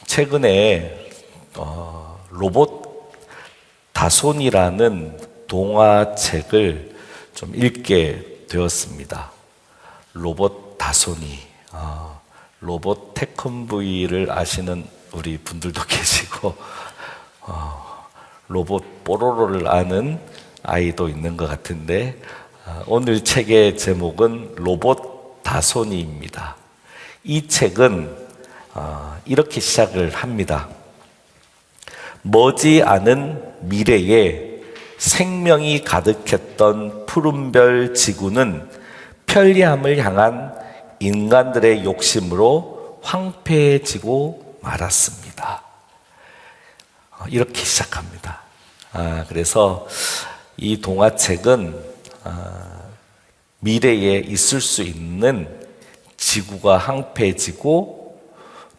최근에 로봇 다손이라는 동화책을 좀 읽게 되었습니다. 로봇 다손이 로봇 태권브이를 아시는 우리 분들도 계시고 로봇 뽀로로를 아는 아이도 있는 것 같은데 오늘 책의 제목은 로봇 다손이입니다. 이 책은 이렇게 시작을 합니다. 머지않은 미래에 생명이 가득했던 푸른별 지구는 편리함을 향한 인간들의 욕심으로 황폐해지고 말았습니다. 이렇게 시작합니다. 그래서 이 동화책은 미래에 있을 수 있는 지구가 황폐해지고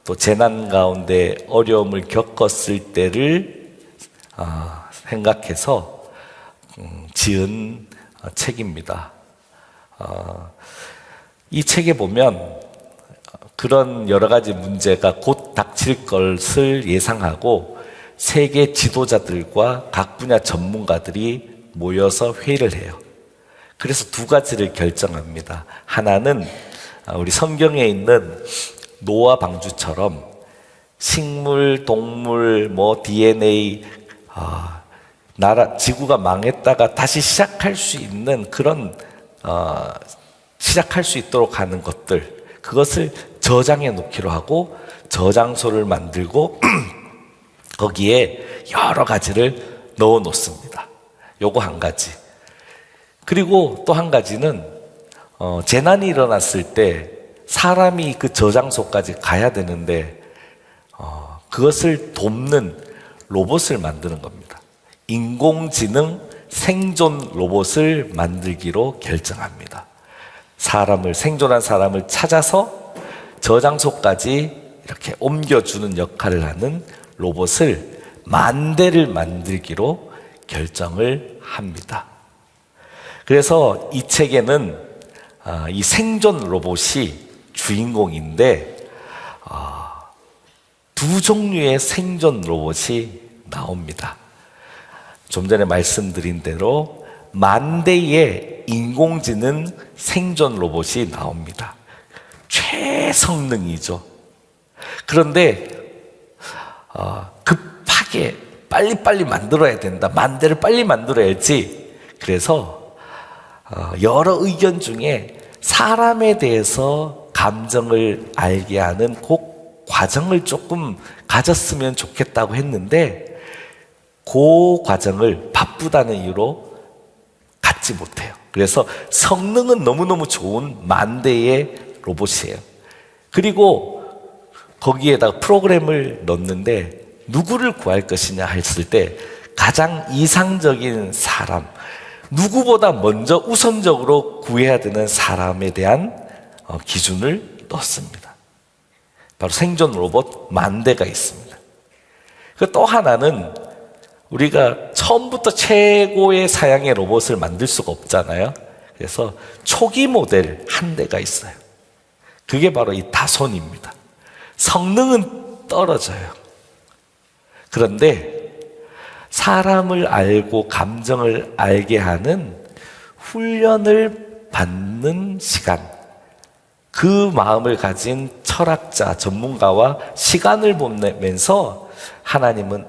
또 재난 가운데 어려움을 겪었을 때를 생각해서 지은 책입니다. 이 책에 보면 그런 여러 가지 문제가 곧 닥칠 것을 예상하고 세계 지도자들과 각 분야 전문가들이 모여서 회의를 해요. 그래서 두 가지를 결정합니다. 하나는 우리 성경에 있는 노아 방주처럼 식물, 동물, DNA, 지구가 망했다가 다시 시작할 수 있는 그런 시작할 수 있도록 하는 것들, 그것을 저장해 놓기로 하고 저장소를 만들고 거기에 여러 가지를 넣어 놓습니다. 요거 한 가지. 그리고 또 한 가지는 재난이 일어났을 때 사람이 그 저장소까지 가야 되는데 그것을 돕는 로봇을 만드는 겁니다. 인공지능 생존 로봇을 만들기로 결정합니다. 생존한 사람을 찾아서 저장소까지 이렇게 옮겨주는 역할을 하는 로봇을 10,000대를 만들기로 결정을 합니다. 그래서 이 책에는 이 생존 로봇이 주인공인데 두 종류의 생존 로봇이 나옵니다. 좀 전에 말씀드린 대로 10,000대의 인공지능 생존 로봇이 나옵니다. 최성능이죠. 그런데 급하게 빨리빨리 만들어야 된다. 10,000대를 빨리 만들어야지. 그래서 여러 의견 중에 사람에 대해서 감정을 알게 하는 그 과정을 조금 가졌으면 좋겠다고 했는데 그 과정을 바쁘다는 이유로 갖지 못해요. 그래서 성능은 너무너무 좋은 10,000대의 로봇이에요. 그리고 거기에다가 프로그램을 넣는데 누구를 구할 것이냐 했을 때 가장 이상적인 사람, 누구보다 먼저 우선적으로 구해야 되는 사람에 대한 기준을 넣습니다. 바로 생존 로봇 10,000대가 있습니다. 또 하나는 우리가 처음부터 최고의 사양의 로봇을 만들 수가 없잖아요. 그래서 초기 모델 1대가 있어요. 그게 바로 이 다손입니다. 성능은 떨어져요. 그런데 사람을 알고 감정을 알게 하는 훈련을 받는 시간, 그 마음을 가진 철학자, 전문가와 시간을 보내면서 하나님은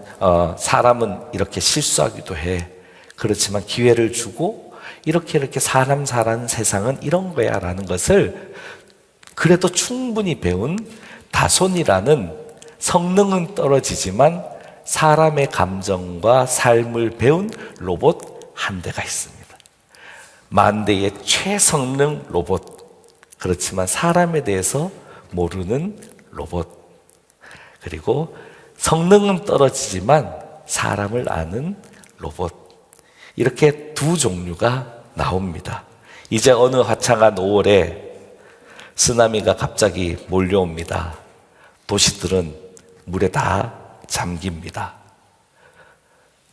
사람은 이렇게 실수하기도 해. 그렇지만 기회를 주고 이렇게 사람 사는 세상은 이런 거야 라는 것을 그래도 충분히 배운 다손이라는 성능은 떨어지지만 사람의 감정과 삶을 배운 로봇 1대가 있습니다. 10,000대의 최성능 로봇, 그렇지만 사람에 대해서 모르는 로봇, 그리고 성능은 떨어지지만 사람을 아는 로봇, 이렇게 두 종류가 나옵니다. 이제 어느 화창한 5월에 쓰나미가 갑자기 몰려옵니다. 도시들은 물에 다 잠깁니다.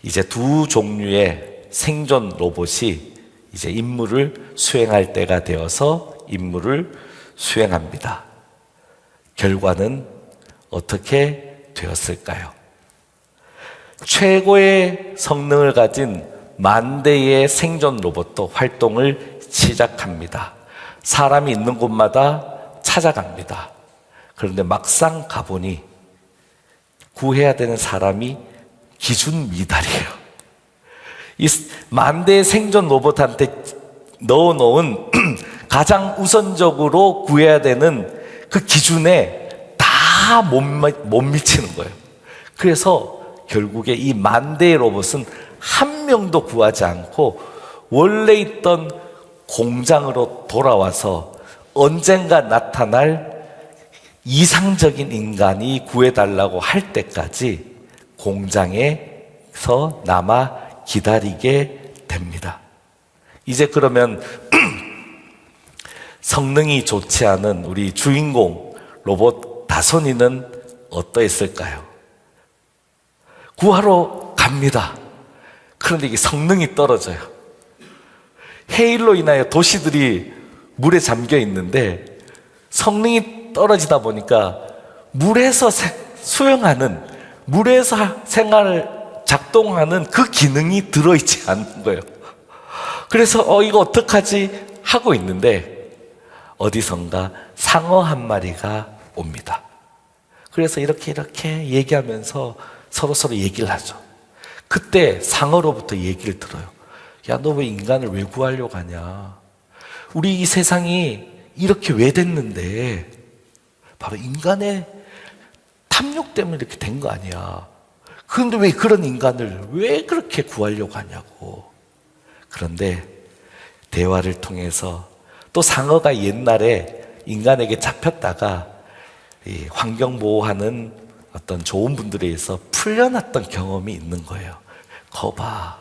이제 두 종류의 생존 로봇이 이제 임무를 수행할 때가 되어서 임무를 수행합니다. 결과는 어떻게 되었을까요? 최고의 성능을 가진 만대의 생존 로봇도 활동을 시작합니다. 사람이 있는 곳마다 찾아갑니다. 그런데 막상 가보니 구해야 되는 사람이 기준 미달이에요. 이 만대의 생존 로봇한테 넣어놓은 가장 우선적으로 구해야 되는 그 기준에 다 못 미치는 거예요. 그래서 결국에 이 만대의 로봇은 한 명도 구하지 않고 원래 있던 공장으로 돌아와서 언젠가 나타날 이상적인 인간이 구해달라고 할 때까지 공장에서 남아 기다리게 됩니다. 이제 그러면 성능이 좋지 않은 우리 주인공 로봇 다손이는 어떠했을까요? 구하러 갑니다. 그런데 이게 성능이 떨어져요. 해일로 인하여 도시들이 물에 잠겨 있는데 성능이 떨어지다 보니까 물에서 수영하는, 물에서 작동하는 그 기능이 들어있지 않는 거예요. 그래서 이거 어떡하지 하고 있는데 어디선가 상어 한 마리가 옵니다. 그래서 이렇게 얘기하면서 서로 얘기를 하죠. 그때 상어로부터 얘기를 들어요. 야, 너 왜 인간을 왜 구하려고 하냐? 우리 이 세상이 이렇게 왜 됐는데 바로 인간의 탐욕 때문에 이렇게 된 거 아니야. 그런데 왜 그런 인간을 왜 그렇게 구하려고 하냐고. 그런데 대화를 통해서 또 상어가 옛날에 인간에게 잡혔다가 이 환경 보호하는 어떤 좋은 분들에 의해서 풀려났던 경험이 있는 거예요. 거봐,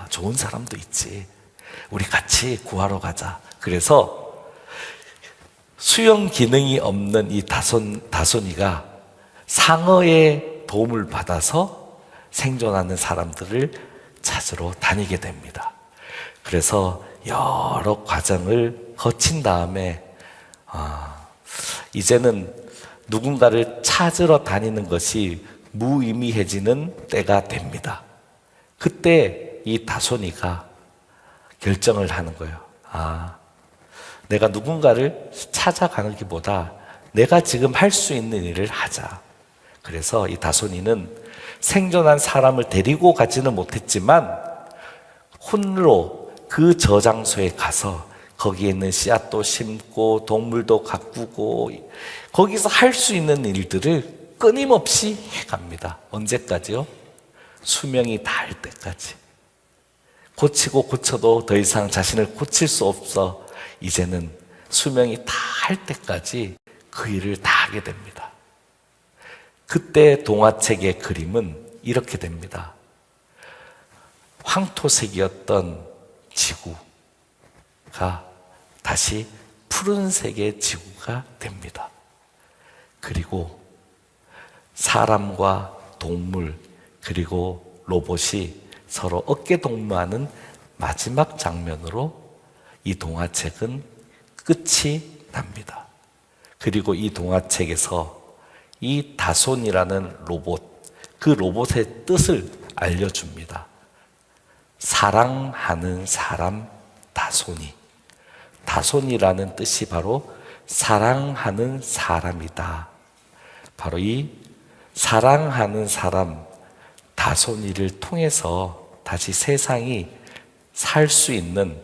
좋은 사람도 있지. 우리 같이 구하러 가자. 그래서 수영 기능이 없는 이 다손이가 상어의 도움을 받아서 생존하는 사람들을 찾으러 다니게 됩니다. 그래서 여러 과정을 거친 다음에 이제는 누군가를 찾으러 다니는 것이 무의미해지는 때가 됩니다. 그때 이 다손이가 결정을 하는 거예요. 내가 누군가를 찾아가는 것보다 내가 지금 할 수 있는 일을 하자. 그래서 이 다손이는 생존한 사람을 데리고 가지는 못했지만 홀로 그 저장소에 가서 거기에 있는 씨앗도 심고 동물도 가꾸고 거기서 할 수 있는 일들을 끊임없이 해갑니다. 언제까지요? 수명이 닿을 때까지. 고치고 고쳐도 더 이상 자신을 고칠 수 없어 이제는 수명이 닿을 때까지 그 일을 다 하게 됩니다. 그때 동화책의 그림은 이렇게 됩니다. 황토색이었던 지구가 다시 푸른색의 지구가 됩니다. 그리고 사람과 동물 그리고 로봇이 서로 어깨 동무하는 마지막 장면으로 이 동화책은 끝이 납니다. 그리고 이 동화책에서 이 다손이라는 로봇, 그 로봇의 뜻을 알려줍니다. 사랑하는 사람 다손이. 다손이라는 뜻이 바로 사랑하는 사람이다. 바로 이 사랑하는 사람 다손이를 통해서 다시 세상이 살 수 있는,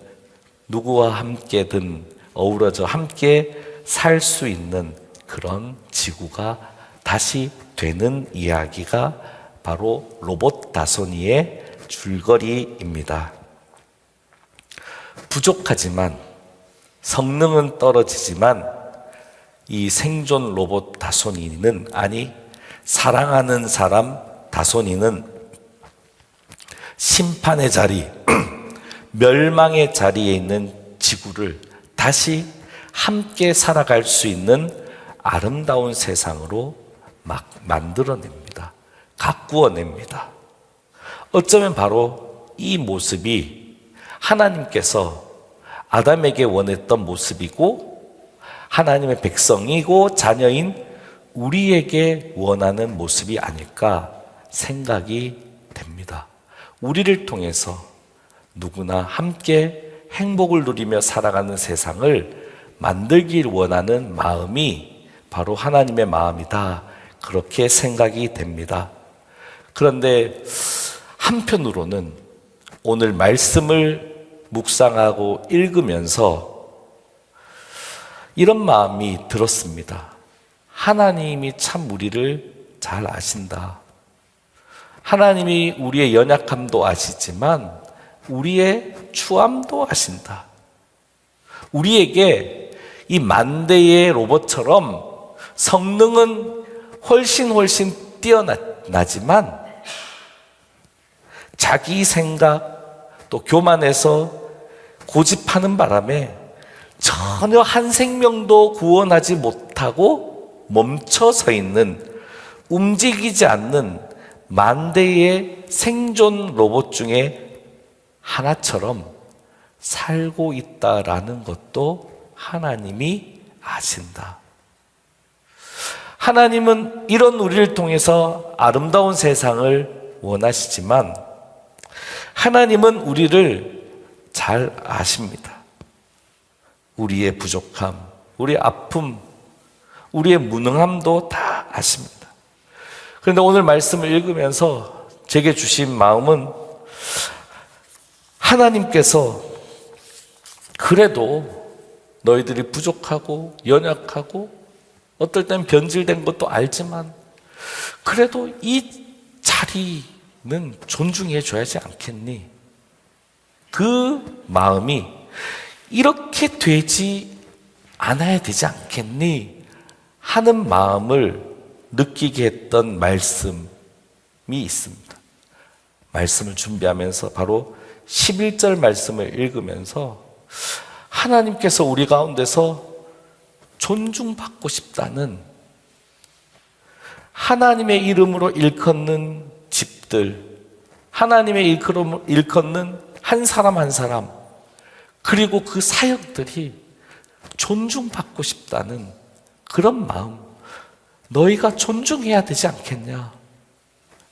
누구와 함께든 어우러져 함께 살 수 있는 그런 지구가 다시 되는 이야기가 바로 로봇 다손이의 줄거리입니다. 부족하지만, 성능은 떨어지지만 이 생존 로봇 다손이는, 사랑하는 사람 다손이는 심판의 자리, 멸망의 자리에 있는 지구를 다시 함께 살아갈 수 있는 아름다운 세상으로 막 만들어냅니다. 가꾸어냅니다. 어쩌면 바로 이 모습이 하나님께서 아담에게 원했던 모습이고 하나님의 백성이고 자녀인 우리에게 원하는 모습이 아닐까 생각이 됩니다. 우리를 통해서 누구나 함께 행복을 누리며 살아가는 세상을 만들길 원하는 마음이 바로 하나님의 마음이다. 그렇게 생각이 됩니다. 그런데 한편으로는 오늘 말씀을 묵상하고 읽으면서 이런 마음이 들었습니다. 하나님이 참 우리를 잘 아신다. 하나님이 우리의 연약함도 아시지만 우리의 추함도 아신다. 우리에게 이 만대의 로봇처럼 성능은 훨씬 뛰어나지만 자기 생각 또 교만해서 고집하는 바람에 전혀 한 생명도 구원하지 못하고 멈춰서 있는, 움직이지 않는 만대의 생존 로봇 중에 하나처럼 살고 있다라는 것도 하나님이 아신다. 하나님은 이런 우리를 통해서 아름다운 세상을 원하시지만 하나님은 우리를 잘 아십니다. 우리의 부족함, 우리의 아픔, 우리의 무능함도 다 아십니다. 그런데 오늘 말씀을 읽으면서 제게 주신 마음은 하나님께서 그래도 너희들이 부족하고 연약하고 어떨 땐 변질된 것도 알지만 그래도 이 자리는 존중해 줘야지 않겠니? 그 마음이 이렇게 되지 않아야 되지 않겠니? 하는 마음을 느끼게 했던 말씀이 있습니다. 말씀을 준비하면서 바로 11절 말씀을 읽으면서 하나님께서 우리 가운데서 존중받고 싶다는, 하나님의 이름으로 일컫는 집들, 하나님의 이름으로 일컫는 한 사람 한 사람, 그리고 그 사역들이 존중받고 싶다는 그런 마음, 너희가 존중해야 되지 않겠냐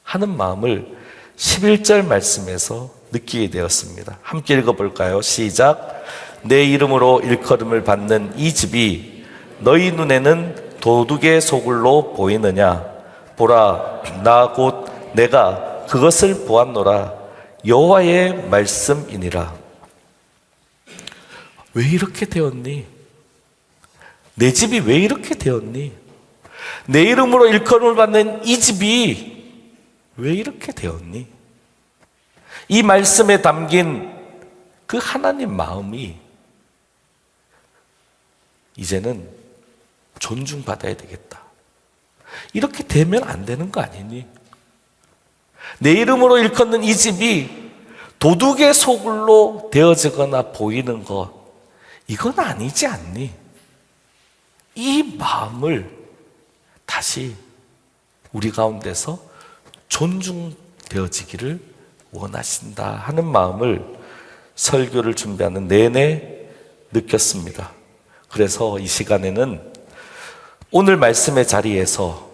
하는 마음을 11절 말씀에서 느끼게 되었습니다. 함께 읽어볼까요? 시작. 내 이름으로 일컬음을 받는 이 집이 너희 눈에는 도둑의 소굴로 보이느냐? 보라, 나 곧 내가 그것을 보았노라. 여호와의 말씀이니라. 왜 이렇게 되었니? 내 집이 왜 이렇게 되었니? 내 이름으로 일컬음을 받는 이 집이 왜 이렇게 되었니? 이 말씀에 담긴 그 하나님 마음이 이제는 존중받아야 되겠다. 이렇게 되면 안 되는 거 아니니? 내 이름으로 일컫는 이 집이 도둑의 소굴로 되어지거나 보이는 것, 이건 아니지 않니? 이 마음을 다시 우리 가운데서 존중되어지기를 원하신다 하는 마음을 설교를 준비하는 내내 느꼈습니다. 그래서 이 시간에는 오늘 말씀의 자리에서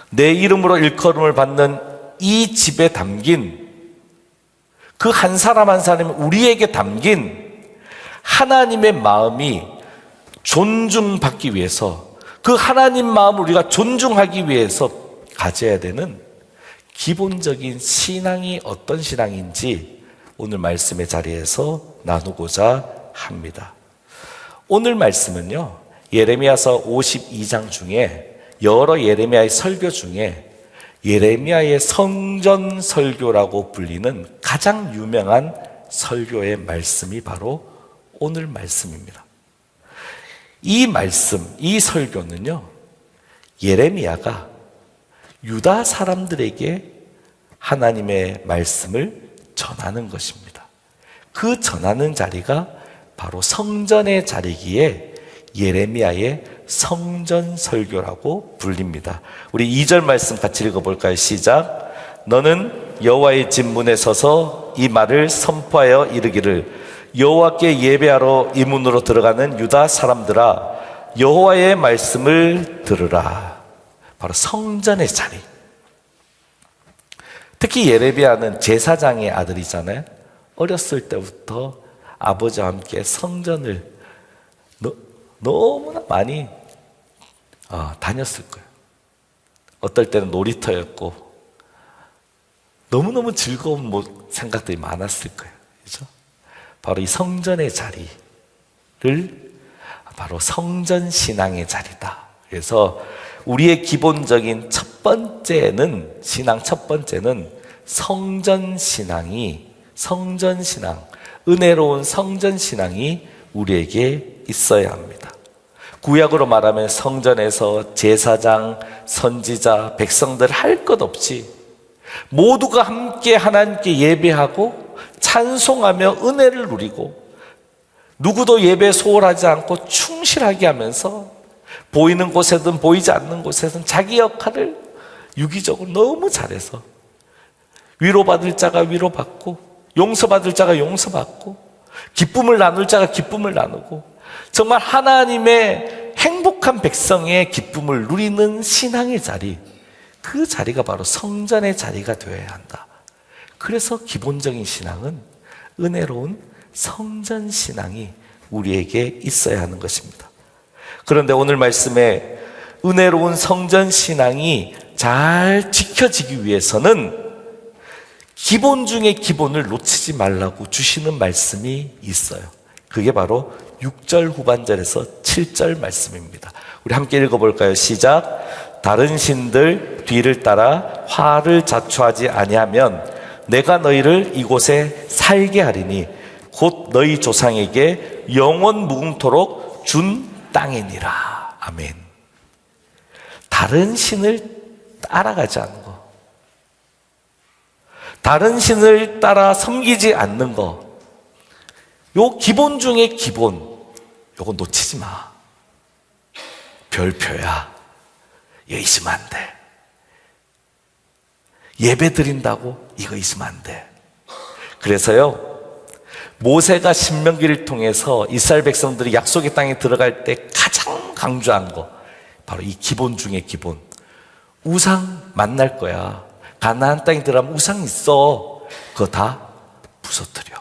내 이름으로 일컬음을 받는 이 집에 담긴 그 한 사람 한 사람이 우리에게 담긴 하나님의 마음이 존중받기 위해서, 그 하나님 마음을 우리가 존중하기 위해서 가져야 되는 기본적인 신앙이 어떤 신앙인지 오늘 말씀의 자리에서 나누고자 합니다. 오늘 말씀은요, 예레미야서 52장 중에 여러 예레미야의 설교 중에 예레미야의 성전 설교라고 불리는 가장 유명한 설교의 말씀이 바로 오늘 말씀입니다. 이 말씀, 이 설교는요, 예레미야가 유다 사람들에게 하나님의 말씀을 전하는 것입니다. 그 전하는 자리가 바로 성전의 자리기에 예레미야의 성전 설교라고 불립니다. 우리 2절 말씀 같이 읽어볼까요? 시작. 너는 여호와의 집 문에 서서 이 말을 선포하여 이르기를 여호와께 예배하러 이 문으로 들어가는 유다 사람들아, 여호와의 말씀을 들으라. 바로 성전의 자리. 특히 예레미야는 제사장의 아들이잖아요. 어렸을 때부터 아버지와 함께 성전을 너무나 많이 다녔을 거예요. 어떨 때는 놀이터였고 너무너무 즐거운 생각들이 많았을 거예요. 그렇죠? 바로 이 성전의 자리를 바로 성전신앙의 자리다. 그래서 우리의 기본적인 첫 번째는 성전신앙, 은혜로운 성전신앙이 우리에게 있어야 합니다. 구약으로 말하면 성전에서 제사장, 선지자, 백성들 할 것 없이 모두가 함께 하나님께 예배하고 찬송하며 은혜를 누리고 누구도 예배 소홀하지 않고 충실하게 하면서 보이는 곳에든 보이지 않는 곳에든 자기 역할을 유기적으로 너무 잘해서 위로받을 자가 위로받고 용서받을 자가 용서받고 기쁨을 나눌 자가 기쁨을 나누고 정말 하나님의 행복한 백성의 기쁨을 누리는 신앙의 자리, 그 자리가 바로 성전의 자리가 되어야 한다. 그래서 기본적인 신앙은 은혜로운 성전신앙이 우리에게 있어야 하는 것입니다. 그런데 오늘 말씀에 은혜로운 성전신앙이 잘 지켜지기 위해서는 기본 중에 기본을 놓치지 말라고 주시는 말씀이 있어요. 그게 바로 6절 후반절에서 7절 말씀입니다. 우리 함께 읽어볼까요? 시작. 다른 신들 뒤를 따라 화를 자초하지 아니하면 내가 너희를 이곳에 살게 하리니 곧 너희 조상에게 영원 무궁토록 준 땅이니라. 아멘. 다른 신을 따라가지 않는 거, 다른 신을 따라 섬기지 않는 거, 요 기본 중에 기본, 요거 놓치지 마. 별표야. 이거 있으면 안 돼. 예배 드린다고 이거 있으면 안 돼. 그래서요, 모세가 신명기를 통해서 이스라엘 백성들이 약속의 땅에 들어갈 때 가장 강조한 거, 바로 이 기본 중에 기본. 우상 만날 거야. 가나안 땅에 들어가면 우상 있어. 그거 다 부서뜨려.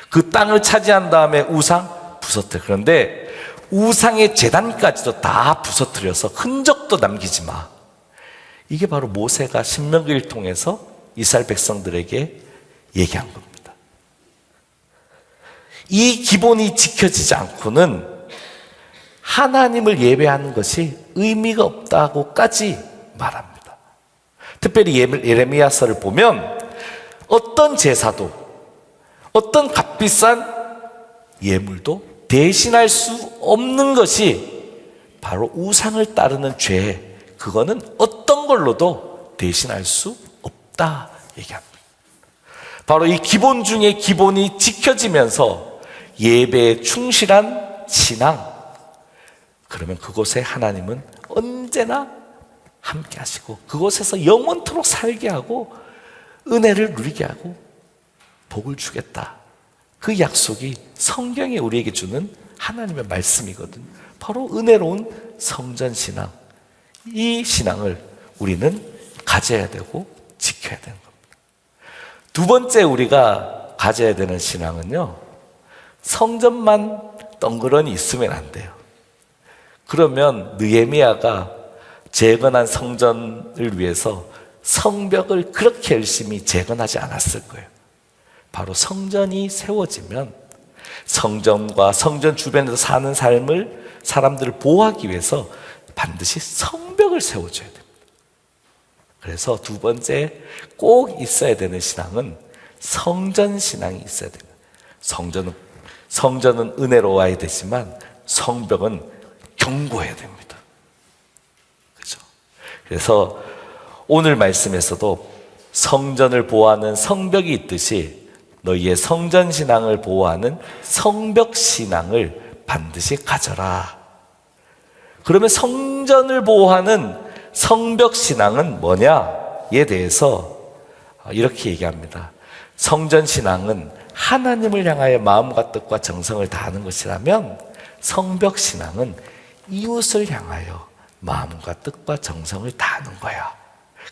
그 땅을 차지한 다음에 우상 부서뜨려. 그런데 우상의 제단까지도 다 부서뜨려서 흔적도 남기지 마. 이게 바로 모세가 신명기를 통해서 이스라엘 백성들에게 얘기한 겁니다. 이 기본이 지켜지지 않고는 하나님을 예배하는 것이 의미가 없다고까지 말합니다. 특별히 예레미야서를 보면 어떤 제사도 어떤 값비싼 예물도 대신할 수 없는 것이 바로 우상을 따르는 죄, 그거는 어떤 걸로도 대신할 수 없다 얘기합니다. 바로 이 기본 중에 기본이 지켜지면서 예배에 충실한 신앙, 그러면 그곳에 하나님은 언제나 함께 하시고 그곳에서 영원토록 살게 하고 은혜를 누리게 하고 복을 주겠다. 그 약속이 성경에 우리에게 주는 하나님의 말씀이거든요. 바로 은혜로운 성전신앙, 이 신앙을 우리는 가져야 되고 지켜야 되는 겁니다. 두 번째 우리가 가져야 되는 신앙은요, 성전만 덩그러니 있으면 안 돼요. 그러면 느헤미야가 재건한 성전을 위해서 성벽을 그렇게 열심히 재건하지 않았을 거예요. 바로 성전이 세워지면 성전과 성전 주변에서 사는 삶을, 사람들을 보호하기 위해서 반드시 성벽을 세워줘야 됩니다. 그래서 두 번째 꼭 있어야 되는 신앙은 성전 신앙이 있어야 됩니다. 성전은 은혜로워야 되지만 성벽은 견고해야 됩니다. 그렇죠? 그래서 오늘 말씀에서도 성전을 보호하는 성벽이 있듯이 너희의 성전 신앙을 보호하는 성벽 신앙을 반드시 가져라. 그러면 성전을 보호하는 성벽 신앙은 뭐냐에 대해서 이렇게 얘기합니다. 성전 신앙은 하나님을 향하여 마음과 뜻과 정성을 다하는 것이라면 성벽 신앙은 이웃을 향하여 마음과 뜻과 정성을 다하는 거야.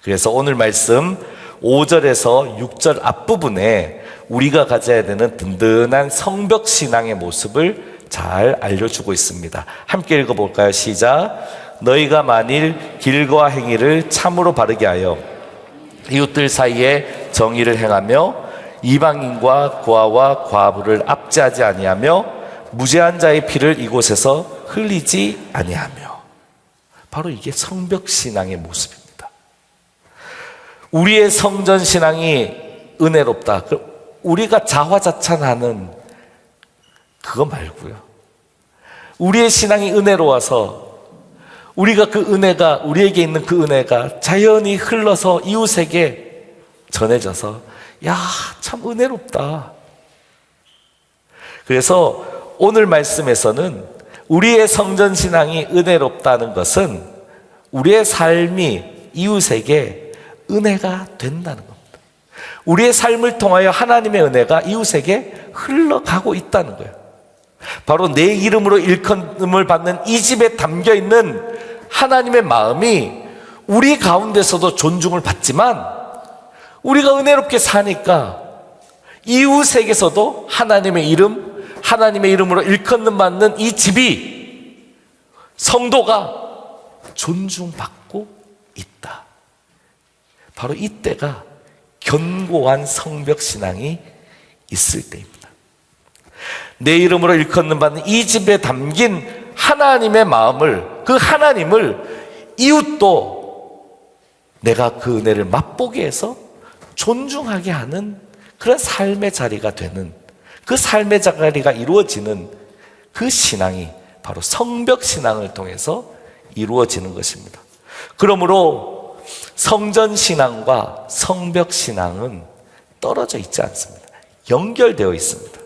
그래서 오늘 말씀 5절에서 6절 앞부분에 우리가 가져야 되는 든든한 성벽신앙의 모습을 잘 알려주고 있습니다. 함께 읽어볼까요? 시작. 너희가 만일 길과 행위를 참으로 바르게 하여 이웃들 사이에 정의를 행하며 이방인과 고아와 과부를 압제하지 아니하며 무죄한 자의 피를 이곳에서 흘리지 아니하며. 바로 이게 성벽신앙의 모습입니다. 우리의 성전신앙이 은혜롭다, 우리가 자화자찬하는 그거 말고요, 우리의 신앙이 은혜로워서 우리가 그 은혜가, 우리에게 있는 그 은혜가 자연히 흘러서 이웃에게 전해져서 야, 참 은혜롭다. 그래서 오늘 말씀에서는 우리의 성전신앙이 은혜롭다는 것은 우리의 삶이 이웃에게 은혜가 된다는 겁니다. 우리의 삶을 통하여 하나님의 은혜가 이웃에게 흘러가고 있다는 거예요. 바로 내 이름으로 일컬음을 받는 이 집에 담겨있는 하나님의 마음이 우리 가운데서도 존중을 받지만 우리가 은혜롭게 사니까 이웃에게서도 하나님의 이름, 하나님의 이름으로 일컬음 받는 이 집이, 성도가 존중받고 있다. 바로 이때가 견고한 성벽신앙이 있을 때입니다. 내 이름으로 일컬음 받는 이 집에 담긴 하나님의 마음을, 그 하나님을 이웃도 내가 그 은혜를 맛보게 해서 존중하게 하는 그런 삶의 자리가 되는, 그 삶의 자리가 이루어지는 그 신앙이 바로 성벽신앙을 통해서 이루어지는 것입니다. 그러므로 성전신앙과 성벽신앙은 떨어져 있지 않습니다. 연결되어 있습니다.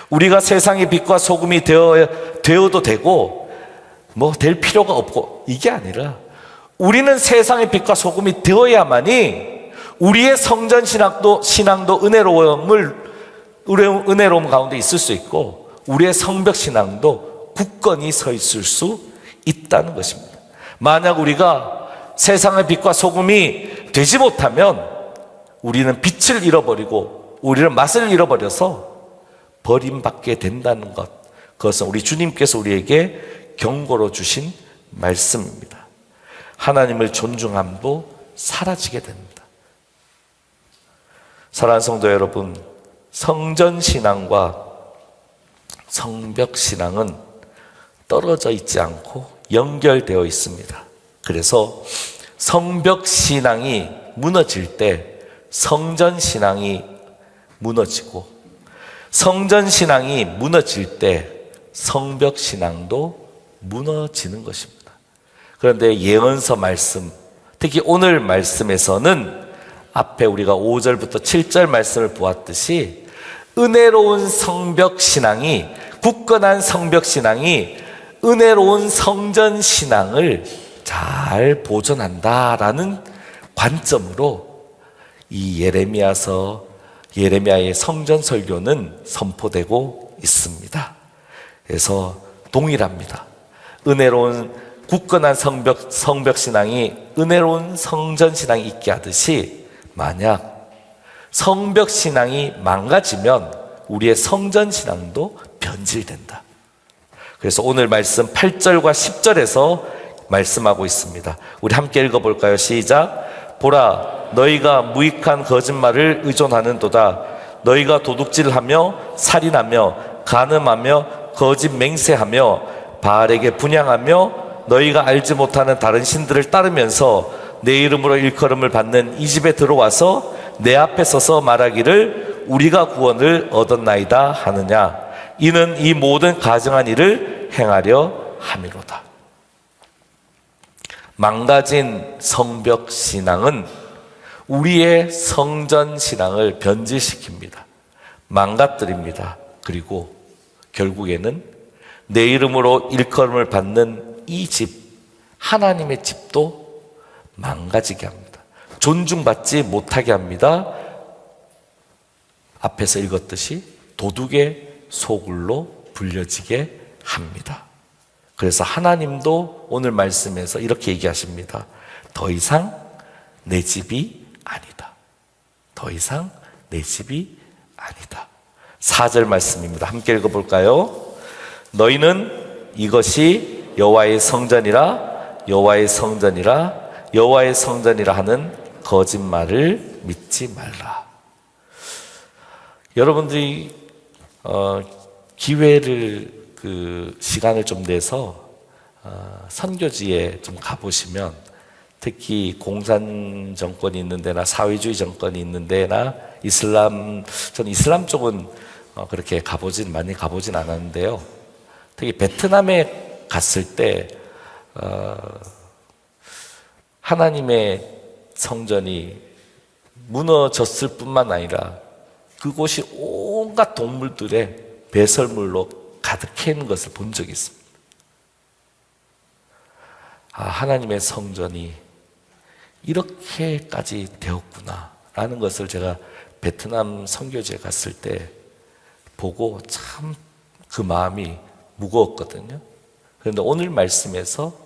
우리가 세상의 빛과 소금이 되어도 되고 될 필요가 없고, 이게 아니라 우리는 세상의 빛과 소금이 되어야만이 우리의 성전신앙도 은혜로움 가운데 있을 수 있고, 우리의 성벽신앙도 굳건히 서 있을 수 있다는 것입니다. 만약 우리가 세상의 빛과 소금이 되지 못하면 우리는 빛을 잃어버리고 우리는 맛을 잃어버려서 버림받게 된다는 것, 그것은 우리 주님께서 우리에게 경고로 주신 말씀입니다. 하나님을 존중함도 사라지게 됩니다. 사랑하는 성도 여러분, 성전신앙과 성벽신앙은 떨어져 있지 않고 연결되어 있습니다. 그래서 성벽신앙이 무너질 때 성전신앙이 무너지고, 성전신앙이 무너질 때 성벽신앙도 무너지는 것입니다. 그런데 예언서 말씀, 특히 오늘 말씀에서는 앞에 우리가 5절부터 7절 말씀을 보았듯이 은혜로운 성벽신앙이, 굳건한 성벽신앙이 은혜로운 성전신앙을 잘 보존한다라는 관점으로 이 예레미야의 성전 설교는 선포되고 있습니다. 그래서 동일합니다. 은혜로운 굳건한 성벽신앙이 은혜로운 성전신앙이 있게 하듯이, 만약 성벽신앙이 망가지면 우리의 성전신앙도 변질된다. 그래서 오늘 말씀 8절과 10절에서 말씀하고 있습니다. 우리 함께 읽어볼까요? 시작. 보라, 너희가 무익한 거짓말을 의존하는도다. 너희가 도둑질하며 살인하며 간음하며 거짓 맹세하며 바알에게 분향하며 너희가 알지 못하는 다른 신들을 따르면서 내 이름으로 일컬음을 받는 이 집에 들어와서 내 앞에 서서 말하기를 우리가 구원을 얻었나이다 하느냐. 이는 이 모든 가증한 일을 행하려 함이로다. 망가진 성벽신앙은 우리의 성전신앙을 변질시킵니다. 망가뜨립니다. 그리고 결국에는 내 이름으로 일컬음을 받는 이 집, 하나님의 집도 망가지게 합니다. 존중받지 못하게 합니다. 앞에서 읽었듯이 도둑의 소굴로 불려지게 합니다. 그래서 하나님도 오늘 말씀에서 이렇게 얘기하십니다. 더 이상 내 집이 아니다. 더 이상 내 집이 아니다. 4절 말씀입니다. 함께 읽어볼까요? 너희는 이것이 여호와의 성전이라 여호와의 성전이라 여호와의 성전이라 하는 거짓말을 믿지 말라. 여러분들이 기회를 시간을 좀 내서 선교지에 좀 가보시면, 특히 공산 정권이 있는 데나 사회주의 정권이 있는 데나 저는 이슬람 쪽은 그렇게 많이 가보진 않았는데요. 특히 베트남에 갔을 때 하나님의 성전이 무너졌을 뿐만 아니라 그곳이 온갖 동물들의 배설물로 가득해 있는 것을 본 적이 있습니다. 하나님의 성전이 이렇게까지 되었구나 라는 것을 제가 베트남 선교지에 갔을 때 보고 참 그 마음이 무거웠거든요. 그런데 오늘 말씀에서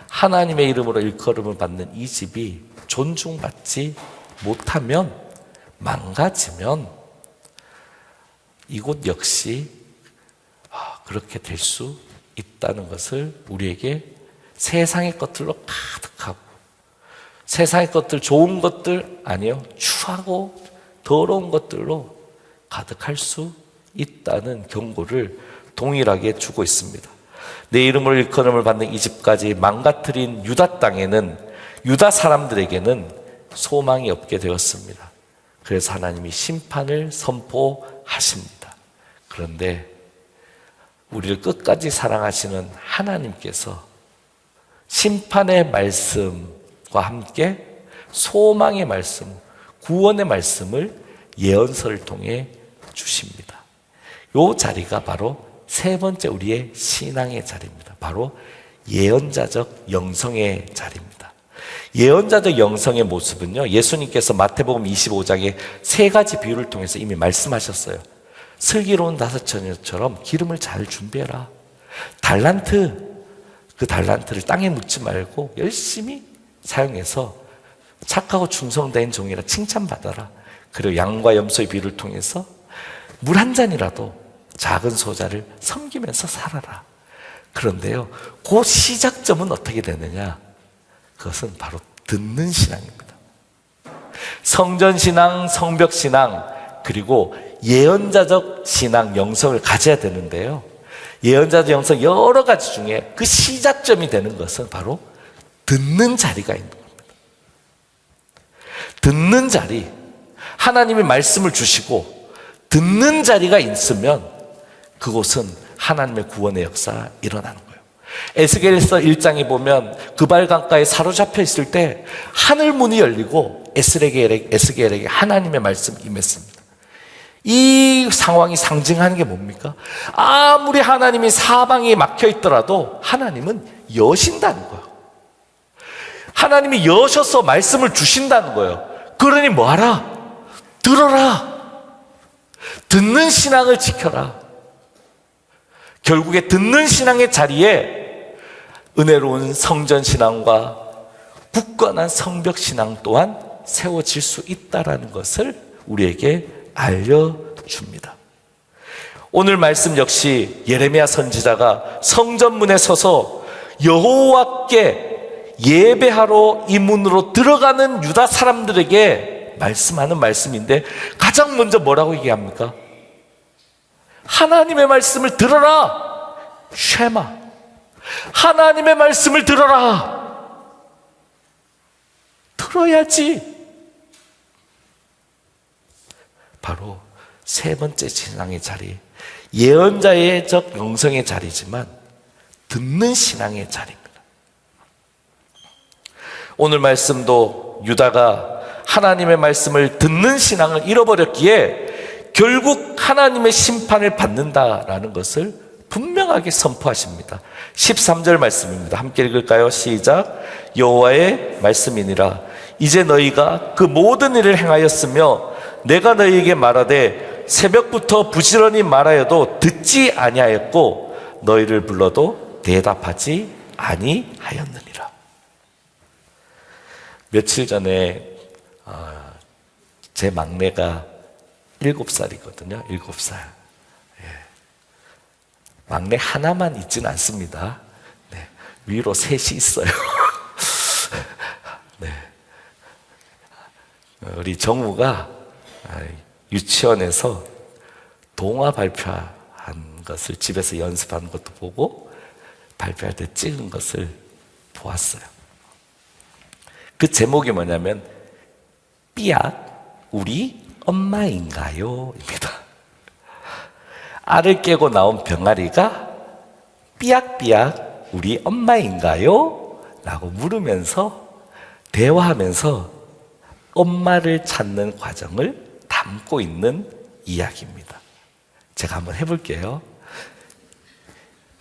하나님의 이름으로 일컬음을 받는 이 집이 존중받지 못하면, 망가지면 이곳 역시 그렇게 될 수 있다는 것을 우리에게 세상의 것들로 가득하고, 세상의 것들, 좋은 것들 아니요, 추하고 더러운 것들로 가득할 수 있다는 경고를 동일하게 주고 있습니다. 내 이름으로 일컬음을 받는 이 집까지 망가뜨린 유다 땅에는, 유다 사람들에게는 소망이 없게 되었습니다. 그래서 하나님이 심판을 선포하십니다. 그런데 우리를 끝까지 사랑하시는 하나님께서 심판의 말씀과 함께 소망의 말씀, 구원의 말씀을 예언서를 통해 주십니다. 이 자리가 바로 세 번째 우리의 신앙의 자리입니다. 바로 예언자적 영성의 자리입니다. 예언자적 영성의 모습은요, 예수님께서 마태복음 25장에 세 가지 비유를 통해서 이미 말씀하셨어요. 슬기로운 다섯 처녀처럼 기름을 잘 준비해라. 그 달란트를 땅에 묻지 말고 열심히 사용해서 착하고 충성된 종이라 칭찬받아라. 그리고 양과 염소의 비유를 통해서 물 한 잔이라도 작은 소자를 섬기면서 살아라. 그런데요, 그 시작점은 어떻게 되느냐? 그것은 바로 듣는 신앙입니다. 성전신앙, 성벽신앙, 그리고 예언자적 신앙, 영성을 가져야 되는데요, 예언자적 영성 여러 가지 중에 그 시작점이 되는 것은 바로 듣는 자리가 있는 겁니다. 듣는 자리, 하나님이 말씀을 주시고 듣는 자리가 있으면 그곳은 하나님의 구원의 역사가 일어나는 거예요. 에스겔서 1장에 보면 그발 강가에 사로잡혀 있을 때 하늘 문이 열리고 에스겔에게 하나님의 말씀이 임했습니다. 이 상황이 상징하는 게 뭡니까? 아무리 하나님이 사방에 막혀 있더라도 하나님은 여신다는 거예요. 하나님이 여셔서 말씀을 주신다는 거예요. 그러니 뭐하라? 들어라. 듣는 신앙을 지켜라. 결국에 듣는 신앙의 자리에 은혜로운 성전신앙과 굳건한 성벽신앙 또한 세워질 수 있다는 것을 우리에게 알려줍니다. 오늘 말씀 역시 예레미야 선지자가 성전문에 서서 여호와께 예배하러 이 문으로 들어가는 유다 사람들에게 말씀하는 말씀인데, 가장 먼저 뭐라고 얘기합니까? 하나님의 말씀을 들어라. 쉐마. 하나님의 말씀을 들어라. 들어야지. 바로 세 번째 신앙의 자리, 예언자의 적 영성의 자리지만 듣는 신앙의 자리입니다. 오늘 말씀도 유다가 하나님의 말씀을 듣는 신앙을 잃어버렸기에 결국 하나님의 심판을 받는다라는 것을 분명하게 선포하십니다. 13절 말씀입니다. 함께 읽을까요? 시작. 여호와의 말씀이니라. 이제 너희가 그 모든 일을 행하였으며 내가 너희에게 말하되 새벽부터 부지런히 말하여도 듣지 아니하였고 너희를 불러도 대답하지 아니하였느니라. 며칠 전에 제 막내가 7살이거든요. 7살. 막내 하나만 있진 않습니다. 네. 위로 셋이 있어요. 네. 우리 정우가 유치원에서 동화 발표한 것을 집에서 연습하는 것도 보고 발표할 때 찍은 것을 보았어요. 그 제목이 뭐냐면 삐약 우리 엄마인가요? 입니다. 알을 깨고 나온 병아리가 삐약삐약 우리 엄마인가요? 라고 물으면서 대화하면서 엄마를 찾는 과정을 담고 있는 이야기입니다. 제가 한번 해볼게요.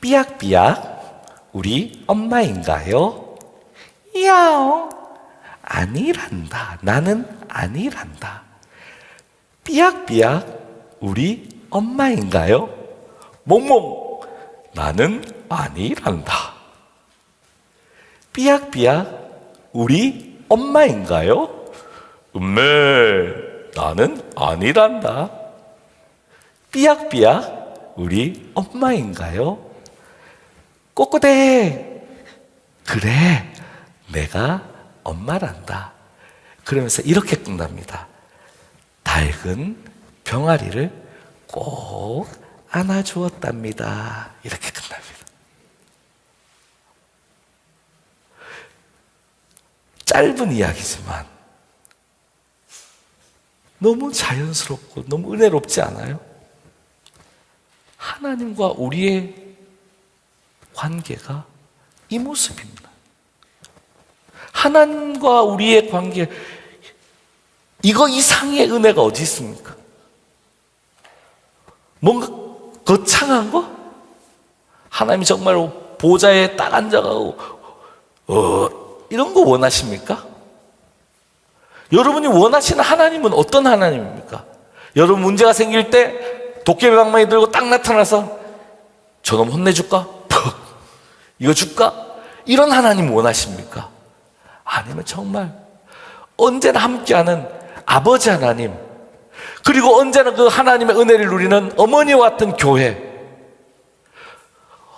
삐약삐약 우리 엄마인가요? 야옹 아니란다. 나는 아니란다. 삐약삐약 우리 엄마인가요? 몽몽 나는 아니란다. 삐약삐약 우리 엄마인가요? 음메 나는 아니란다. 삐약삐약 우리 엄마인가요? 꼬꼬대 그래 내가 엄마란다. 그러면서 이렇게 끝납니다. 낡은 병아리를 꼭 안아주었답니다. 이렇게 끝납니다. 짧은 이야기지만 너무 자연스럽고 너무 은혜롭지 않아요? 하나님과 우리의 관계가 이 모습입니다. 하나님과 우리의 관계, 이거 이상의 은혜가 어디 있습니까? 뭔가 거창한 거? 하나님이 정말 보좌에 딱 앉아가고 이런 거 원하십니까? 여러분이 원하시는 하나님은 어떤 하나님입니까? 여러분 문제가 생길 때 도깨비 방망이 들고 딱 나타나서 저놈 혼내줄까? 이거 줄까? 이런 하나님 원하십니까? 아니면 정말 언제나 함께하는 아버지 하나님, 그리고 언제나 그 하나님의 은혜를 누리는 어머니와 같은 교회,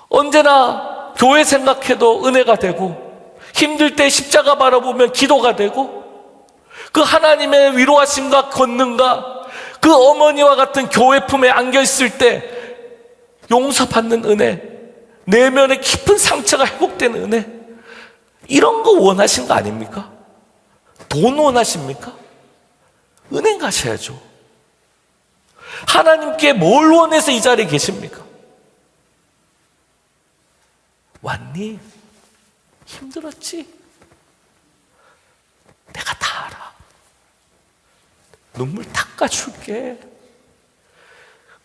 언제나 교회 생각해도 은혜가 되고 힘들 때 십자가 바라보면 기도가 되고 그 하나님의 위로하심과 권능과 그 어머니와 같은 교회 품에 안겨있을 때 용서받는 은혜, 내면의 깊은 상처가 회복되는 은혜, 이런 거 원하신 거 아닙니까? 돈 원하십니까? 은행 가셔야죠. 하나님께 뭘 원해서 이 자리에 계십니까? 왔니? 힘들었지? 내가 다 알아. 눈물 닦아줄게.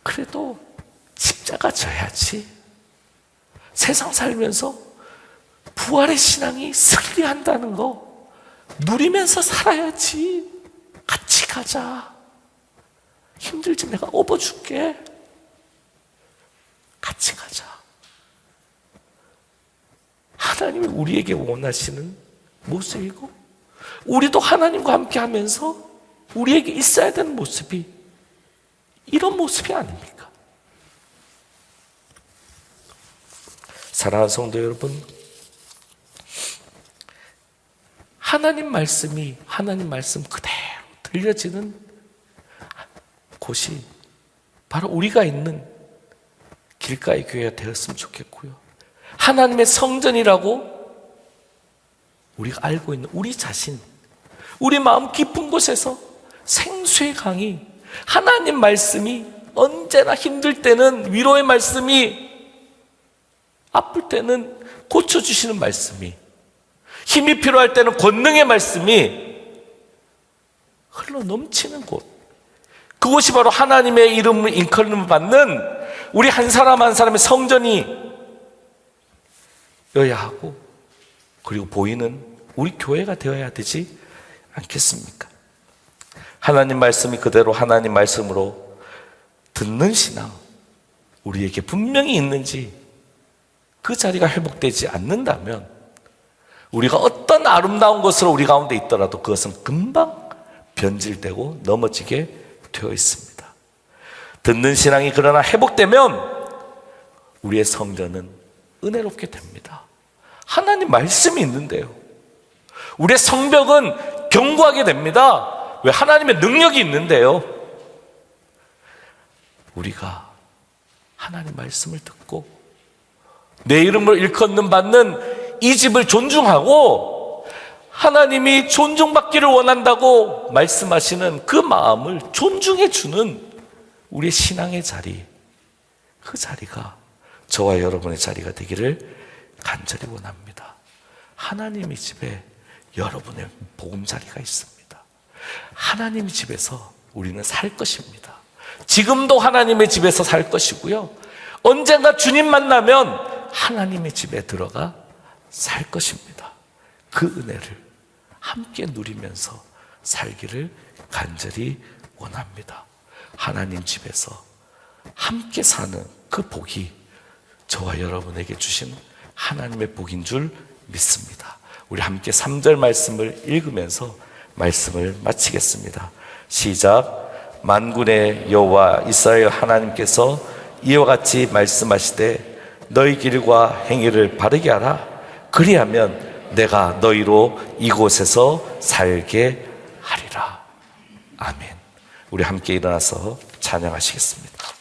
그래도 십자가 져야지. 세상 살면서 부활의 신앙이 승리한다는 거 누리면서 살아야지. 같이 가자. 힘들지 내가 업어줄게. 같이 가자. 하나님이 우리에게 원하시는 모습이고 우리도 하나님과 함께 하면서 우리에게 있어야 되는 모습이 이런 모습이 아닙니까? 사랑하는 성도 여러분, 하나님 말씀 그대로 들려지는 곳이 바로 우리가 있는 길가의 교회가 되었으면 좋겠고요. 하나님의 성전이라고 우리가 알고 있는 우리 자신, 우리 마음 깊은 곳에서 생수의 강이, 하나님 말씀이 언제나 힘들 때는 위로의 말씀이, 아플 때는 고쳐주시는 말씀이, 힘이 필요할 때는 권능의 말씀이 흘러 넘치는 곳, 그곳이 바로 하나님의 이름을 인컬름을 받는 우리 한 사람 한 사람의 성전이 여야 하고, 그리고 보이는 우리 교회가 되어야 되지 않겠습니까? 하나님 말씀이 그대로 하나님 말씀으로 듣는 신앙 우리에게 분명히 있는지 그 자리가 회복되지 않는다면 우리가 어떤 아름다운 것으로 우리 가운데 있더라도 그것은 금방 변질되고 넘어지게 되어 있습니다. 듣는 신앙이 그러나 회복되면 우리의 성전은 은혜롭게 됩니다. 하나님 말씀이 있는데요. 우리의 성벽은 견고하게 됩니다. 왜? 하나님의 능력이 있는데요. 우리가 하나님 말씀을 듣고 내 이름을 일컫는 받는 이 집을 존중하고 하나님이 존중받기를 원한다고 말씀하시는 그 마음을 존중해 주는 우리의 신앙의 자리, 그 자리가 저와 여러분의 자리가 되기를 간절히 원합니다. 하나님의 집에 여러분의 보금자리가 있습니다. 하나님의 집에서 우리는 살 것입니다. 지금도 하나님의 집에서 살 것이고요, 언젠가 주님 만나면 하나님의 집에 들어가 살 것입니다. 그 은혜를 함께 누리면서 살기를 간절히 원합니다. 하나님 집에서 함께 사는 그 복이 저와 여러분에게 주신 하나님의 복인 줄 믿습니다. 우리 함께 3절 말씀을 읽으면서 말씀을 마치겠습니다. 시작. 만군의 여호와 이스라엘 하나님께서 이와 같이 말씀하시되 너희 길과 행위를 바르게 하라. 그리하면 내가 너희로 이곳에서 살게 하리라. 아멘. 우리 함께 일어나서 찬양하시겠습니다.